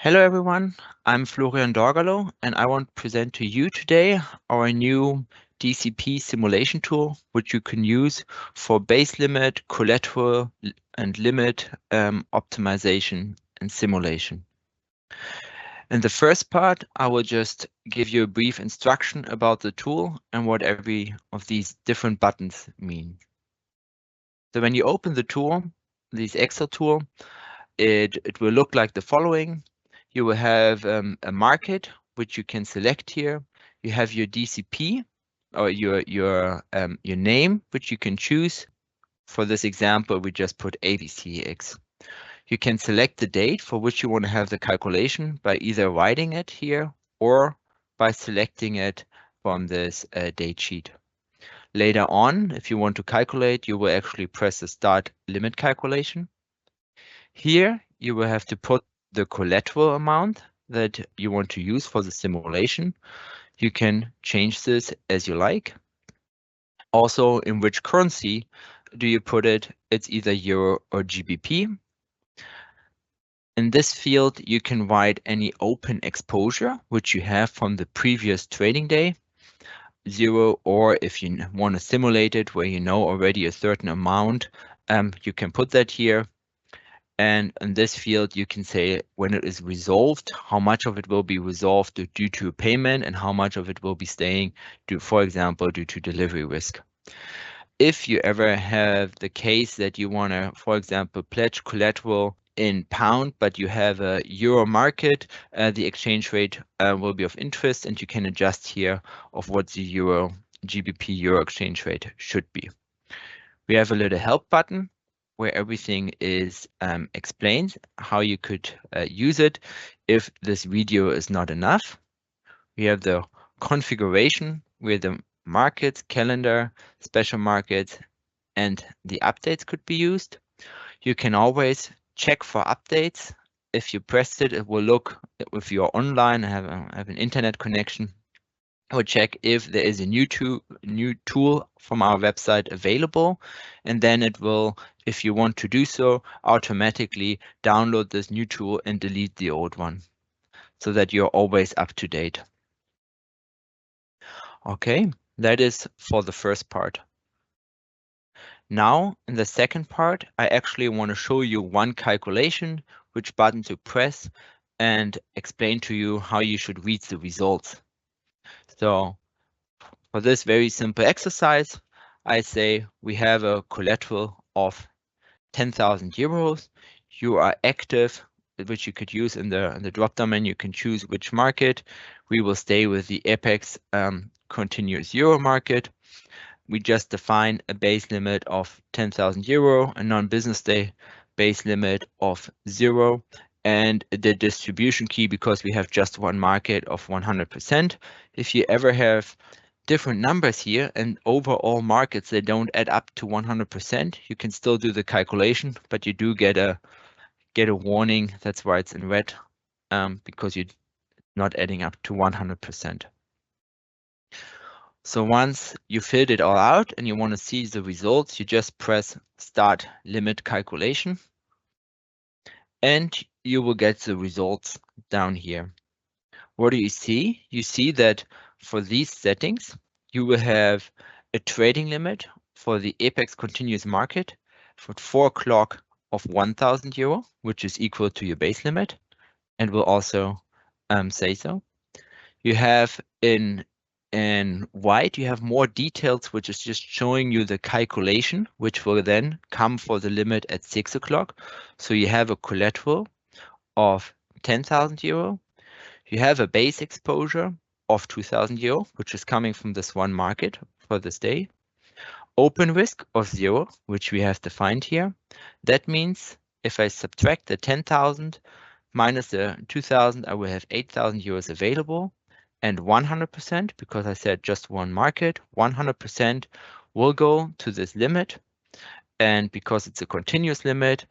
Hello everyone, I'm Florian Dorgerloh and I want to present to you today our new DCP simulation tool, which you can use for base limit, collateral, and limit optimization and simulation. In the first part, I will just give you a brief instruction about the tool and what every of these different buttons mean. So when you open the tool, this Excel tool, it will look like the following. You will have a market, which you can select here. You have your DCP or your name, which you can choose. For this example, we just put ABCX. You can select the date for which you want to have the calculation by either writing it here or by selecting it from this date sheet. Later on, if you want to calculate, you will actually press the start limit calculation. Here, you will have to put the collateral amount that you want to use for the simulation. You can change this as you like. Also, in which currency do you put it? It's either Euro or GBP. In this field, you can write any open exposure, which you have from the previous trading day, 0, or if you want to simulate it where you know already a certain amount, you can put that here. And in this field, you can say when it is resolved, how much of it will be resolved due to a payment and how much of it will be staying due, for example, due to delivery risk. If you ever have the case that you want to, for example, pledge collateral in pound, but you have a euro market, the exchange rate will be of interest, and you can adjust here of what the euro GBP euro exchange rate should be. We have a little help button where everything is explained, how you could use it if this video is not enough. We have the configuration where the markets, calendar, special markets, and the updates could be used. You can always check for updates. If you press it, it will look if you're online and have an internet connection. I will check if there is a new tool from our website available, and then it will, if you want to do so, automatically download this new tool and delete the old one so that you're always up to date. Okay, that is for the first part. Now, in the second part, I actually want to show you one calculation, which button to press, and explain to you how you should read the results. So for this very simple exercise, I say we have a collateral of 10,000 euros. You are active, which you could use in the drop-down menu. You can choose which market. We will stay with the Apex continuous euro market. We just define a base limit of 10,000 euro, a non-business day base limit of 0, and the distribution key, because we have just one market, of 100%. If you ever have different numbers here and overall markets, they don't add up to 100%, you can still do the calculation, but you do get a warning. That's why it's in red, because you're not adding up to 100%. So once you filled it all out and you want to see the results, you just press Start Limit Calculation, and you will get the results down here. What do you see? You see that for these settings, you will have a trading limit for the Apex continuous market for 4 o'clock of 1,000 euro, which is equal to your base limit, and will also say so. You have in white, you have more details, which is just showing you the calculation, which will then come for the limit at 6 o'clock. So you have a collateral of 10,000 euro. You have a base exposure of 2,000 euro, which is coming from this one market for this day. Open risk of 0, which we have defined here. That means if I subtract the 10,000 minus the 2,000, I will have 8,000 euros available. And 100%, because I said just one market, 100% will go to this limit. And because it's a continuous limit,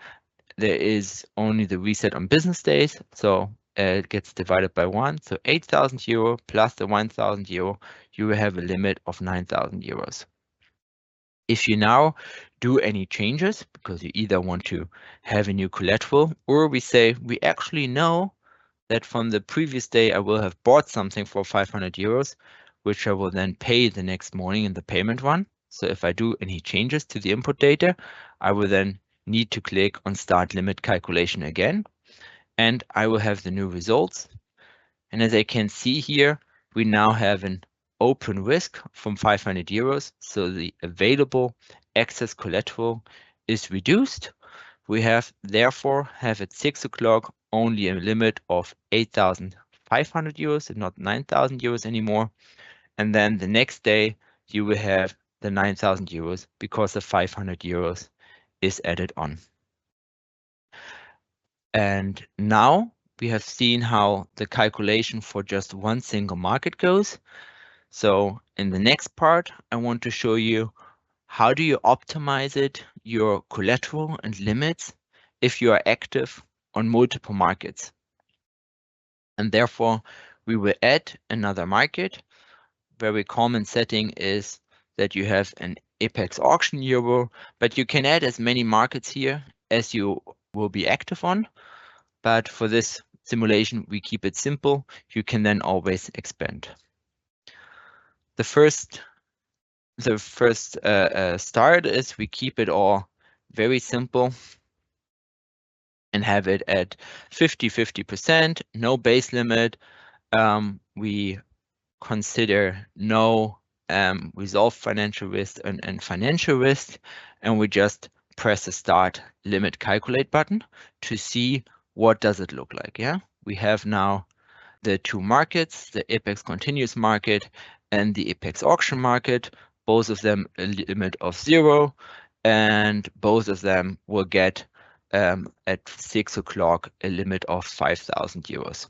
there is only the reset on business days. So it gets divided by 1. So 8,000 euro plus the 1,000 euro, you will have a limit of 9,000 euros. If you now do any changes, because you either want to have a new collateral, or we say we actually know that from the previous day I will have bought something for 500 euros, which I will then pay the next morning in the payment run. So if I do any changes to the input data, I will then need to click on Start Limit Calculation again, and I will have the new results. And as I can see here, we now have an open risk from 500 euros. So the available excess collateral is reduced. We have therefore have at 6 o'clock only a limit of 8,500 euros and not 9,000 euros anymore. And then the next day you will have the 9,000 euros because the 500 euros is added on. And now we have seen how the calculation for just one single market goes. So in the next part, I want to show you how do you optimize it, your collateral and limits, if you are active on multiple markets. And therefore, we will add another market. Very common setting is that you have an Apex auction euro, but you can add as many markets here as you will be active on. But for this simulation, we keep it simple. You can then always expand. The first start is we keep it all very simple and have it at 50-50%, no base limit. We consider no resolved financial risk and financial risk, and we just press the Start Limit Calculate button to see what does it look like. Yeah, we have now the two markets, the Apex continuous market and the Apex auction market, both of them a limit of 0, and both of them will get at 6 o'clock a limit of 5,000 euros.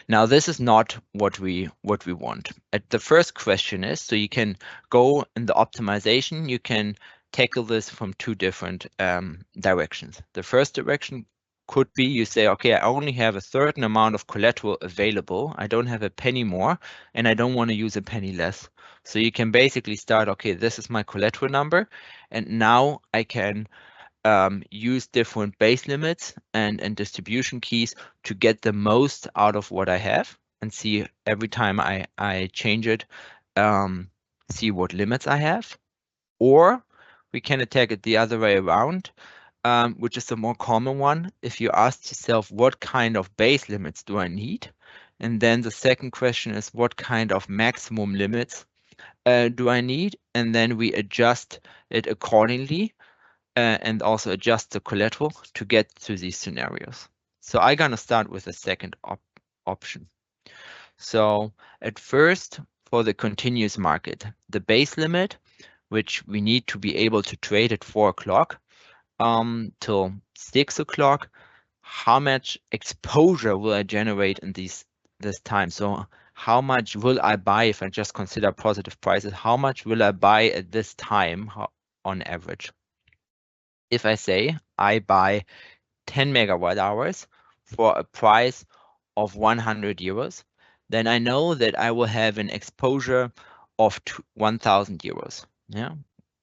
Now this is not what we want. The first question is, so you can go in the optimization, you can tackle this from two different directions. The first direction could be you say, okay, I only have a certain amount of collateral available. I don't have a penny more and I don't want to use a penny less. So you can basically start, okay, this is my collateral number. And now I can use different base limits and distribution keys to get the most out of what I have and see every time I change it, see what limits I have. Or we can attack it the other way around, which is the more common one. If you ask yourself, what kind of base limits do I need? And then the second question is, what kind of maximum limits do I need? And then we adjust it accordingly and also adjust the collateral to get to these scenarios. So I'm gonna start with the second option. So at first, for the continuous market, the base limit, which we need to be able to trade at 4 o'clock till 6 o'clock, how much exposure will I generate in this time? So how much will I buy if I just consider positive prices? How much will I buy at this time on average? If I say I buy 10 megawatt hours for a price of 100 euros, then I know that I will have an exposure of 1,000 euros. Yeah,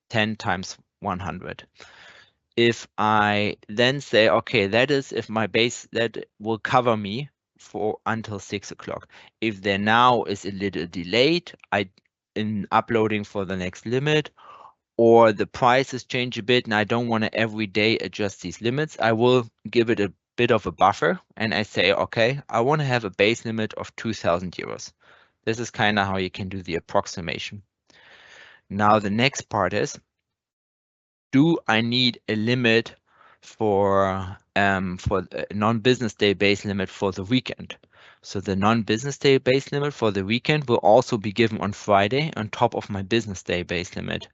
10 times 100. If I then say, okay, that is if my base that will cover me for until 6 o'clock. If there now is a little delayed, in uploading for the next limit, or the prices change a bit and I don't want to every day adjust these limits, I will give it a bit of a buffer and I say, okay, I want to have a base limit of 2,000 euros. This is kind of how you can do the approximation. Now the next part is, do I need a limit for a non-business day base limit for the weekend? So the non-business day base limit for the weekend will also be given on Friday on top of my business day base limit.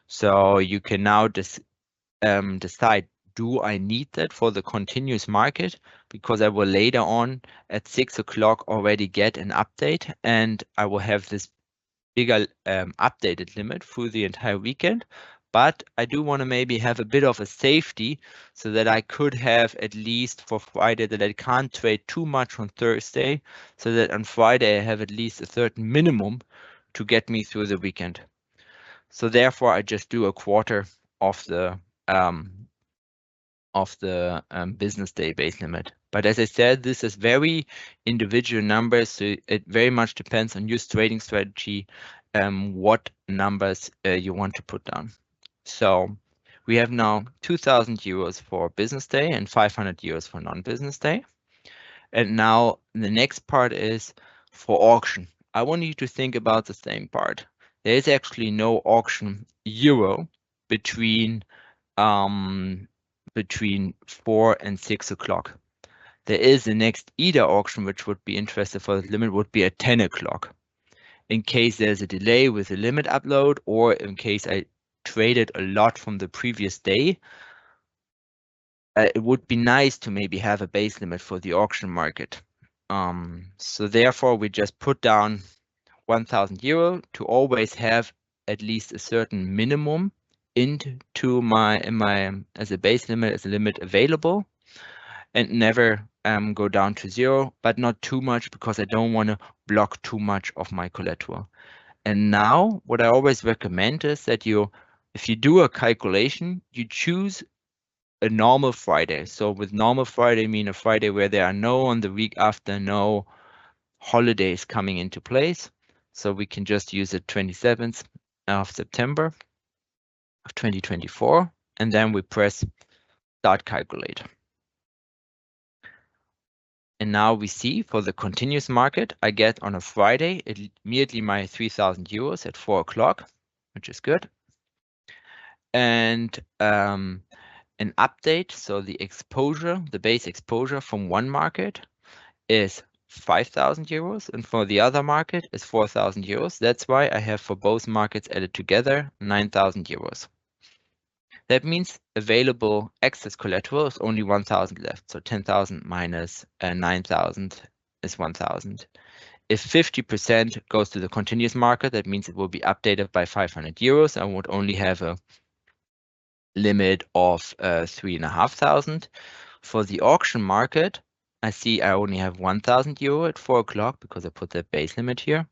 So you can now decide, do I need that for the continuous market? Because I will later on at 6 o'clock already get an update and I will have this bigger updated limit through the entire weekend. But I do want to maybe have a bit of a safety so that I could have at least for Friday that I can't trade too much on Thursday, so that on Friday I have at least a certain minimum to get me through the weekend. So therefore, I just do a quarter of the business day base limit But as I said, this is very individual numbers, so it very much depends on your trading strategy, what numbers you want to put down. So we have now 2,000 euros for business day and 500 euros for non-business day. And now the next part is for auction. I want you to think about the same part. There is actually no auction euro between 4 and 6 o'clock. There is the next EDA auction, which would be interested for the limit, would be at 10 o'clock. In case there's a delay with the limit upload, or in case I traded a lot from the previous day, it would be nice to maybe have a base limit for the auction market. So therefore, we just put down 1,000 euro to always have at least a certain minimum into my as a base limit, as a limit available, and never go down to zero, but not too much because I don't want to block too much of my collateral. And now what I always recommend is that if you do a calculation, you choose a normal Friday. So with normal Friday, I mean a Friday where there are on the week after no holidays coming into place. So we can just use the 27th of September of 2024, and then we press start calculate. And now we see for the continuous market, I get on a Friday immediately my 3,000 euros at 4 o'clock, which is good. And an update, so the exposure, the base exposure from one market is 5,000 euros, and for the other market is 4,000 euros. That's why I have for both markets added together 9,000 euros. That means available excess collateral is only 1,000 left. So 10,000 minus 9,000 is 1,000. If 50% goes to the continuous market, that means it will be updated by 500 euros. I would only have a limit of 3,500. For the auction market, I see I only have 1,000 euro at 4 o'clock because I put the base limit here.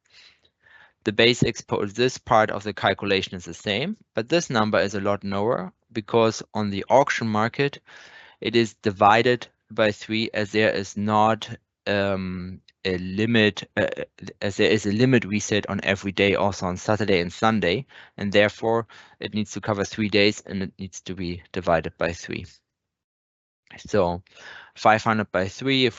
The base exposure, this part of the calculation is the same, but this number is a lot lower because on the auction market, it is divided by 3 as there is not a limit, as there is a limit reset on every day, also on Saturday and Sunday, and therefore it needs to cover 3 days and it needs to be divided by 3. So 500 by 3,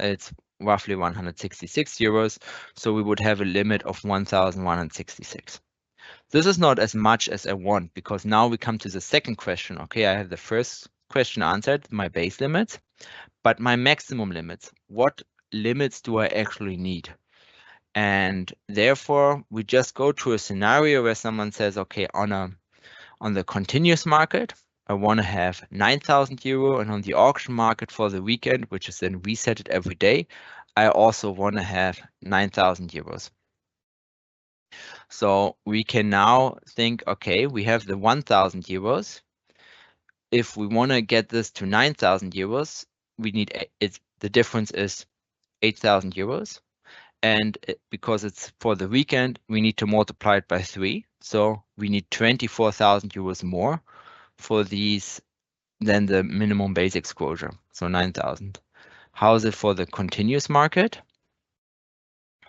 it's roughly 166 euros. So we would have a limit of 1,166. This is not as much as I want because now we come to the second question. Okay, I have the first question answered, my base limits, but my maximum limits. What limits do I actually need? And therefore, we just go to a scenario where someone says, okay, on the continuous market, I want to have 9,000 euro, and on the auction market for the weekend, which is then resetted every day, I also want to have 9,000 euros. So we can now think, okay, we have the 1,000 euros. If we want to get this to 9,000 euros, we need the difference is 8,000 euros. And because it's for the weekend, we need to multiply it by 3. So we need 24,000 euros more for these than the minimum base exposure, so 9,000. How is it for the continuous market?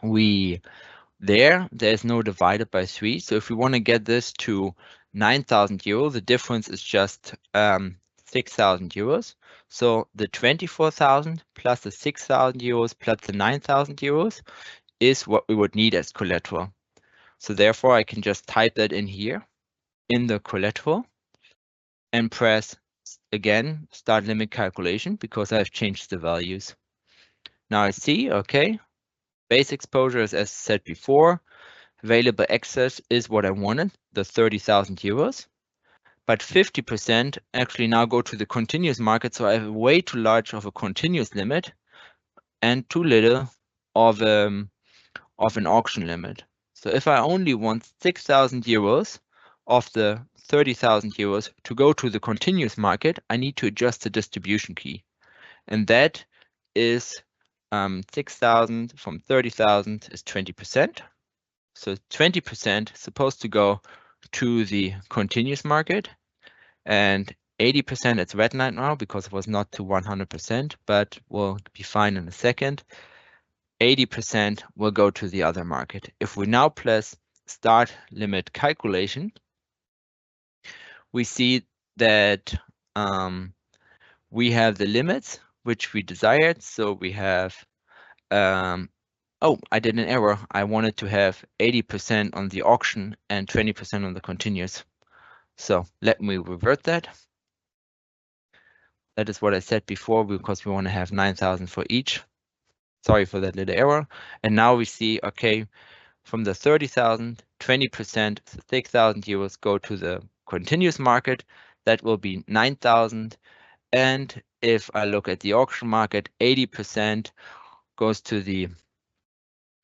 There's no divided by 3. So if we want to get this to 9,000 euro, the difference is just 6,000 euros. So the 24,000 plus the 6,000 euros plus the 9,000 euros is what we would need as collateral. So therefore, I can just type that in here in the collateral and press again start limit calculation because I've changed the values. Now I see, okay, base exposure is as said before, available excess is what I wanted, the 30,000 euros, but 50% actually now go to the continuous market, so I have way too large of a continuous limit and too little of an auction limit. So if I only want 6,000 euros of the 30,000 euros to go to the continuous market, I need to adjust the distribution key. And that is 6,000 from 30,000 is 20%. So 20% is supposed to go to the continuous market and 80%, it's red right now because it was not to 100%, but we'll be fine in a second. 80% will go to the other market. If we now press start limit calculation, we see that we have the limits which we desired. So we have, oh, I did an error. I wanted to have 80% on the auction and 20% on the continuous. So let me revert that. That is what I said before, because we want to have 9,000 for each. Sorry for that little error. And now we see, okay, from the 30,000, 20%, 6,000 euros go to the continuous market. That will be 9,000. And if I look at the auction market, 80% goes to the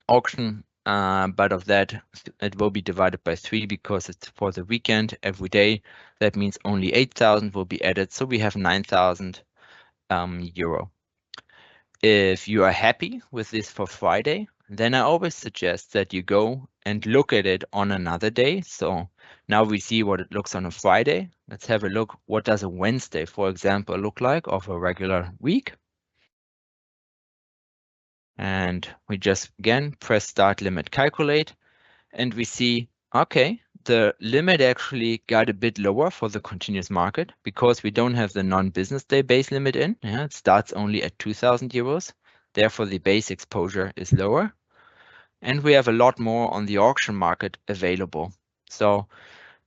auction, but of that, it will be divided by 3 because it's for the weekend every day. That means only 8,000 will be added. So we have 9,000 euro. If you are happy with this for Friday, then I always suggest that you go and look at it on another day. So now we see what it looks on a Friday. Let's have a look. What does a Wednesday, for example, look like of a regular week? And we just, again, press start limit calculate. And we see, okay, the limit actually got a bit lower for the continuous market because we don't have the non-business day base limit in. Yeah, it starts only at 2,000 euros. Therefore, the base exposure is lower. And we have a lot more on the auction market available. So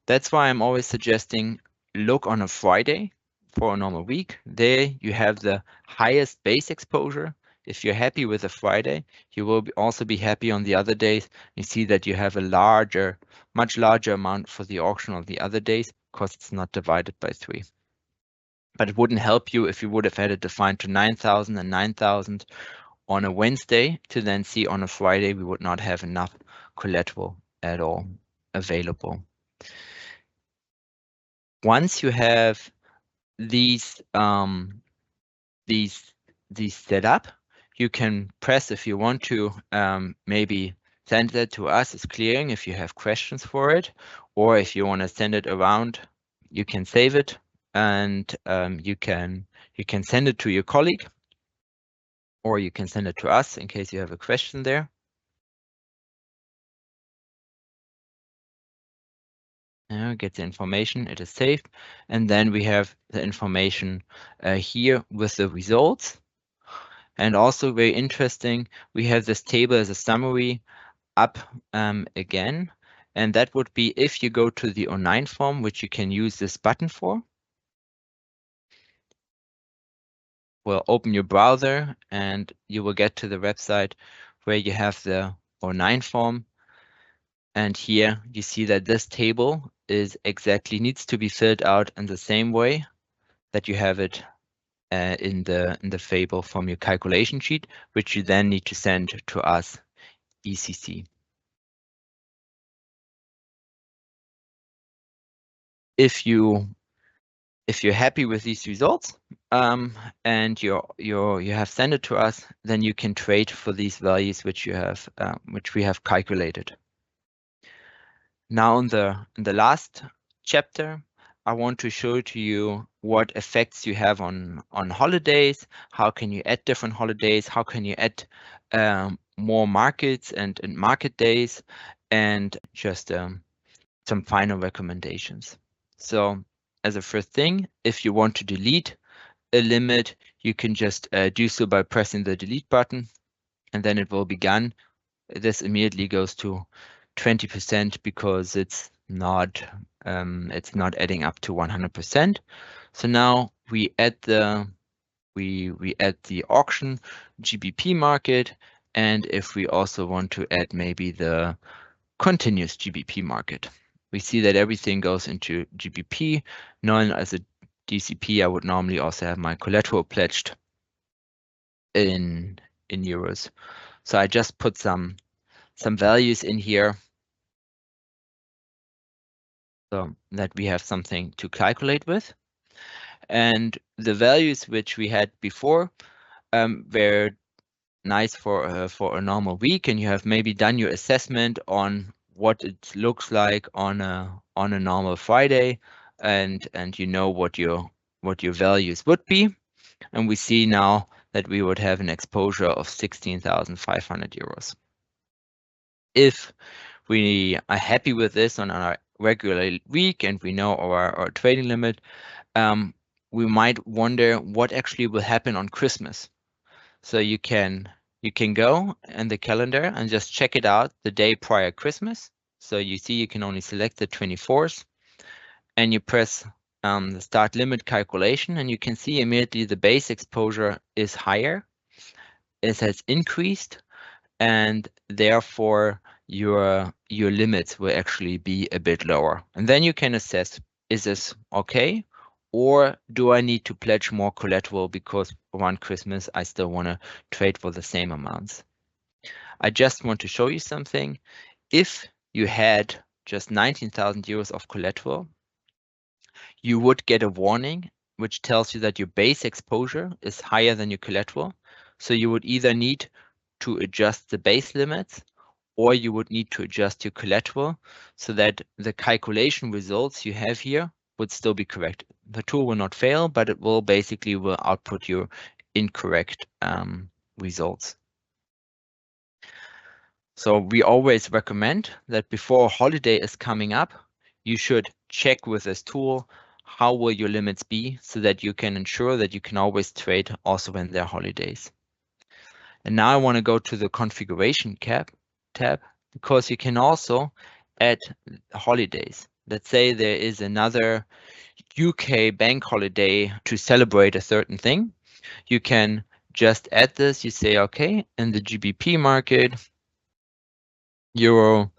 that's why I'm always suggesting look on a Friday for a normal week. There you have the highest base exposure. If you're happy with a Friday, you will also be happy on the other days. You see that you have a much larger amount for the auction on the other days because it's not divided by 3. But it wouldn't help you if you would have had it defined to 9,000 and 9,000 on a Wednesday to then see on a Friday we would not have enough collateral at all available. Once you have these set up, you can press if you want to maybe send that to us as clearing if you have questions for it, or if you want to send it around, you can save it and you can send it to your colleague, or you can send it to us in case you have a question there. Get the information, it is saved. And then we have the information here with the results. And also very interesting, we have this table as a summary up again. And that would be if you go to the online form, which you can use this button for. Well, open your browser and you will get to the website where you have the online form. And here you see that this table needs to be filled out in the same way that you have it in the fable from your calculation sheet, which you then need to send to us, ECC. If you're happy with these results and you have sent it to us, then you can trade for these values which we have calculated. Now in the last chapter, I want to show to you what effects you have on holidays. How can you add different holidays? How can you add more markets and market days, and just some final recommendations. So as a first thing, if you want to delete a limit, you can just do so by pressing the delete button, and then it will be gone. This immediately goes to 20% because it's not adding up to 100%. So now we add the auction GBP market, and if we also want to add maybe the continuous GBP market, we see that everything goes into GBP. Known as a DCP, I would normally also have my collateral pledged in euros. So I just put some values in here so that we have something to calculate with. And the values which we had before were nice for a normal week, and you have maybe done your assessment on what it looks like on a normal Friday. and you know what your values would be. And we see now that we would have an exposure of 16,500 euros. If we are happy with this on our regular week and we know our trading limit, we might wonder what actually will happen on Christmas. So you can go in the calendar and just check it out the day prior Christmas. So you see you can only select the 24th, and you press the start limit calculation, and you can see immediately the base exposure is higher. It has increased, and therefore your limits will actually be a bit lower. And then you can assess, is this okay? Or do I need to pledge more collateral because around Christmas I still want to trade for the same amounts? I just want to show you something. If you had just 19,000 euros of collateral, you would get a warning which tells you that your base exposure is higher than your collateral. So you would either need to adjust the base limits, or you would need to adjust your collateral so that the calculation results you have here would still be correct. The tool will not fail, but it will basically output your incorrect results. So we always recommend that before a holiday is coming up, you should check with this tool how will your limits be so that you can ensure that you can always trade also when there are holidays. And now I want to go to the configuration tab, because you can also add holidays. Let's say there is another UK bank holiday to celebrate a certain thing. You can just add this. You say, okay, in the GBP market, Euro,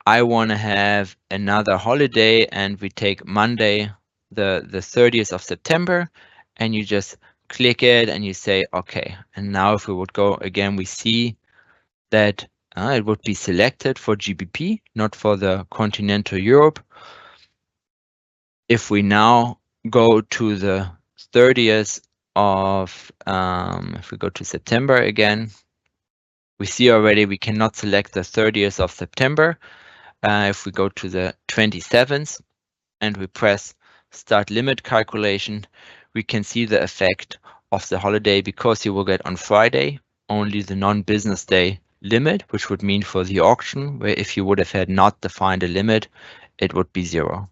I want to have another holiday, and we take Monday, the 30th of September, and you just click it and you say, okay. And now if we would go again, we see that it would be selected for GBP, not for the continental Europe. If we now go to the 30th of, if we go to September again, we see already we cannot select the 30th of September. If we go to the 27th and we press start limit calculation, we can see the effect of the holiday, because you will get on Friday only the non-business day limit, which would mean for the auction, where if you would have had not defined a limit, it would be 0.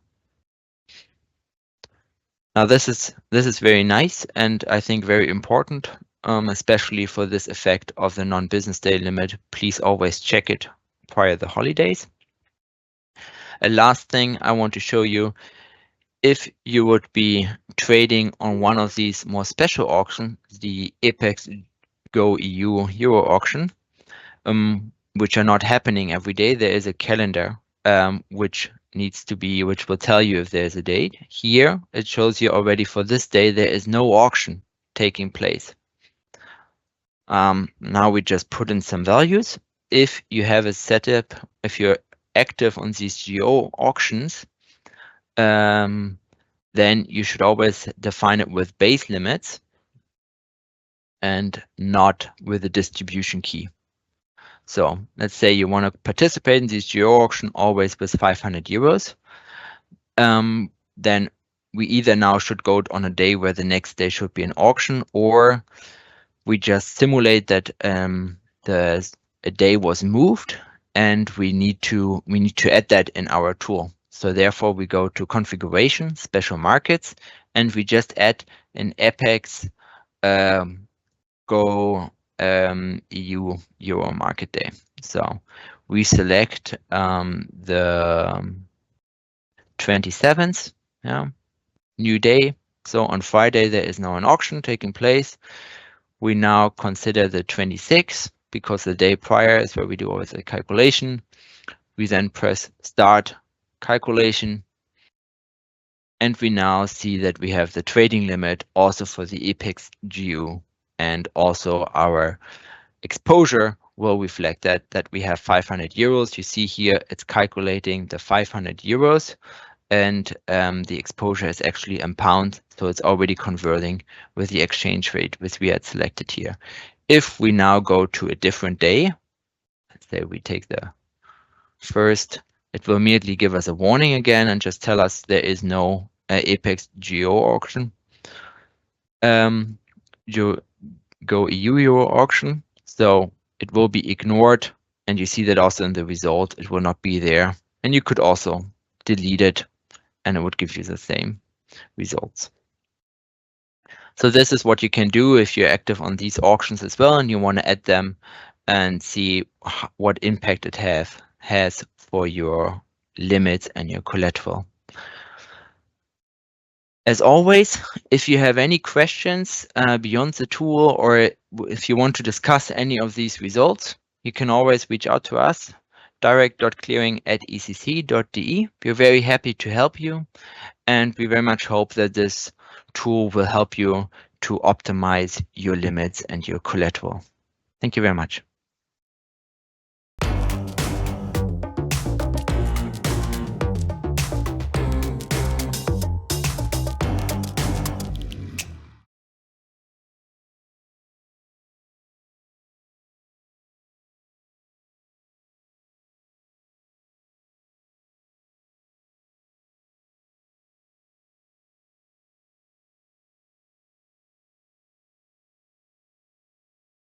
Now this is very nice, and I think very important, especially for this effect of the non-business day limit. Please always check it prior to the holidays. A last thing I want to show you, if you would be trading on one of these more special auctions, the Apex Go EU Euro auction, which are not happening every day, there is a calendar which will tell you if there's a date. Here it shows you already for this day there is no auction taking place. Now we just put in some values. If you have a setup, if you're active on these geo auctions, then you should always define it with base limits and not with a distribution key. So let's say you want to participate in this geo auction always with 500 euros. Then we either now should go on a day where the next day should be an auction, or we just simulate that a day was moved, and we need to add that in our tool. So therefore we go to configuration, special markets, and we just add an Apex Go EU Euro market day. So we select the 27th, new day. So on Friday there is now an auction taking place. We now consider the 26th, because the day prior is where we do always a calculation. We then press start calculation, and we now see that we have the trading limit also for the Apex GU, and also our exposure will reflect that we have 500 euros. You see here it's calculating the 500 euros, and the exposure is actually in pounds, so it's already converting with the exchange rate which we had selected here. If we now go to a different day, let's say we take the first, it will immediately give us a warning again and just tell us there is no Apex Geo auction, you go EU Euro auction, so it will be ignored, and you see that also in the result, it will not be there. And you could also delete it, and it would give you the same results. So this is what you can do if you're active on these auctions as well, and you want to add them and see what impact it has for your limits and your collateral. As always, if you have any questions beyond the tool, or if you want to discuss any of these results, you can always reach out to us, direct.clearing@ecc.de. We're very happy to help you, and we very much hope that this tool will help you to optimize your limits and your collateral. Thank you very much.